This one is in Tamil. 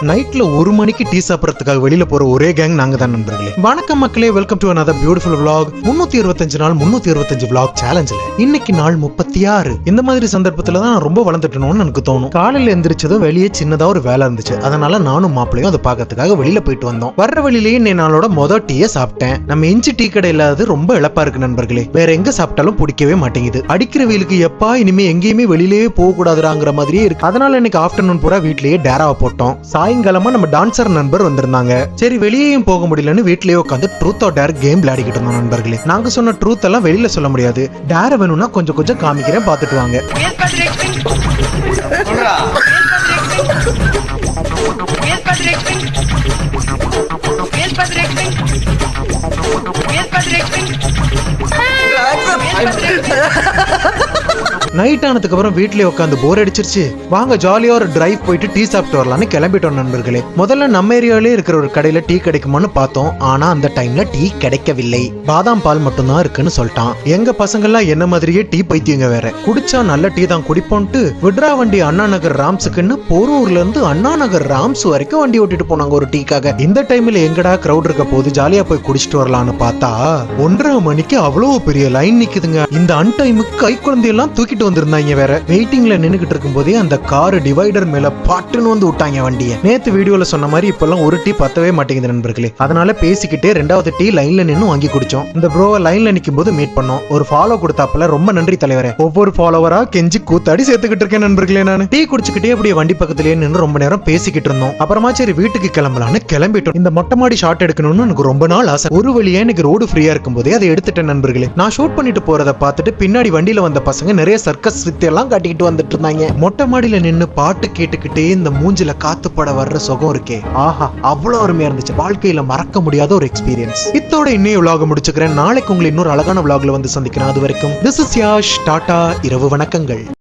நைட்ல 1 மணிக்கு டீ சாப்பிடறதுக்காக வெளியில போற ஒரே கேங் நாங்க தான் நண்பர்களே. வணக்கம் மக்களே, welcome to another beautiful vlog. 325 நாள் 325 vlog சேலஞ்சில் இன்னைக்கு நாள் 36. இந்த மாதிரி சந்தர்ப்பத்துல தான் ரொம்ப வளர்ந்துட்டணும்னு எனக்கு தோணும். காலையில எந்திரிச்சதும் வெளியே சின்னதா ஒரு வேலை இருந்துச்சு. அதனால நானும் மாப்பிளையும் அதை பார்க்கறதுக்காக வெளியில போயிட்டு வந்தோம். வர்ற வழியிலேயே இன்னைக்கு நாளோட மொதல் டீயை சாப்பிட்டேன். நம்ம இஞ்சி டீ கடை இல்லாதது ரொம்ப இழப்பா இருக்கு நண்பர்களே. வேற எங்க சாப்பிட்டாலும் பிடிக்கவே மாட்டேங்குது. அடிக்கிற வெயிலுக்கு எப்பா இனிமே எங்கேயுமே வெளியிலேயே போக கூடாதுங்கிற மாதிரியே இருக்கு. அதனால இன்னைக்கு ஆஃப்டர்நூன் பூரா வீட்லயே டேராவை போட்டோம். சாயங்காலமா நம்ம டான்சர் நண்பர் வந்திருந்தாங்க. சரி வெளியேயும் போக முடியலன்னு வீட்லயே உட்காந்து ட்ரூத் ஆர் டேர் கேம் விளையாடிக்கிட்டு இருந்தோம் நண்பர்களே. நாங்க சொன்ன ட்ரூத் எல்லாம் வெளியில சொல்ல முடியாது. டேர வேணும்னா கொஞ்சம் கொஞ்சம் காமிக்கிறேன், பாத்துட்டு வாங்க. நைட் ஆனதுக்கு அப்புறம் வீட்லயே உட்காந்து போர் அடிச்சிருச்சு. வாங்க ஜாலியா ஒரு டிரைவ் போயிட்டு டீ சாப்பிட்டு வரலாம்னு கிளம்பிட்டோம் நண்பர்களே. முதல்ல நம்ம ஏரியாவிலே இருக்கிற ஒரு கடையில டீ கிடைக்குமான்னு பார்த்தோம். ஆனா அந்த டைம்ல டீ கிடைக்கவில்லை. பாதாம் பால் மட்டும் தான் இருக்குன்னு சொல்லிட்டான். எங்க பசங்க எல்லாம் என்ன மாதிரியே டீ பைத்தியங்க வேற. குடிச்சா நல்ல டீ தான் குடிப்போன்ட்டு விட்ரா வண்டி அண்ணா நகர் ராம்ஸுக்குன்னு போரூர்ல இருந்து அண்ணா நகர் ராம்ஸ் வரைக்கும் வண்டி ஓட்டிட்டு போனாங்க ஒரு டீக்காக. இந்த டைம்ல எங்கடா கிரௌட் இருக்க போது ஜாலியா போய் குடிச்சிட்டு வரலாம்னு பார்த்தா 1:30 மணிக்கு அவ்வளவு பெரிய லைன் நிக்குதுங்க. இந்த அன்டைமுக்கு கை குழந்தையெல்லாம் தூக்கிட்டு வந்திருந்தாங்க வேற. வெயிட்டிங்ல நின்னுகிட்டு இருக்கும் போதே அந்த கார் டிவைடர் மேல பாட்டுன்னு வந்து விட்டாங்க வண்டியை. நேத்து வீடியோல சொன்ன மாதிரி இப்பெல்லாம் ஒரு டீ பத்தவே மாட்டேங்குது நண்பர்களே. அதனால பேசிக்கிட்டே 2வது டீ லைன்ல நின்னு வாங்கி குடிச்சோம். இந்த ப்ரோவை லைன்ல நிக்கும் போது மீட் பண்ணோம். ஒரு ஃபாலோ கொடுத்தாப்பல ரொம்ப நன்றி தலைவரே. ஒவ்வொரு ஃபாலோவரா கெஞ்சி கூத்தாடி சேர்த்துக்கிட்டு இருக்கேன் நண்பர்களே. நான் டீ குடிச்சுக்கிட்டே அப்படியே வண்டி பக்கத்திலேயே நின்று ரொம்ப நேரம் பேசிக்கிட்டு இருந்தோம். அப்புறமா சரி வீட்டுக்கு கிளம்பலான்னு கிளம்பிட்டோம். இந்த மொட்டை மாடி ஷாட் எடுக்கணும்னு எனக்கு ரொம்ப நாள் ஆசை. ஒரு வழியா எனக்கு ரோடு ஃப்ரீயா இருக்கும் போதே அதை எடுத்துட்டேன் நண்பர்களே. நான் ஷூட் பண்ணிட்டு போறதை பார்த்துட்டு பின்னாடி வண்டியில வந்த பசங்க நிறைய சர்க்கஸ் வித்தையெல்லாம் காட்டிக்கிட்டு வந்துட்டு இருந்தாங்க. மொட்டை மாடியில நின்னு பாட்டு கேட்டுக்கிட்டே இந்த மூஞ்சில காத்து பட வர்ற சுகம் இருக்கே, ஆஹா அவ்வளவு அருமையா இருந்துச்சு. வாழ்க்கையில மறக்க முடியாத ஒரு எக்ஸ்பீரியன்ஸ். இத்தோட இன்னைய vlog முடிச்சுக்கிறேன். நாளைக்கு உங்களை இன்னொரு அழகான vlogல வந்து சந்திக்கிறேன். அது வரைக்கும் திஸ் இஸ் யாஷ், டாடா, இரவு வணக்கங்கள்.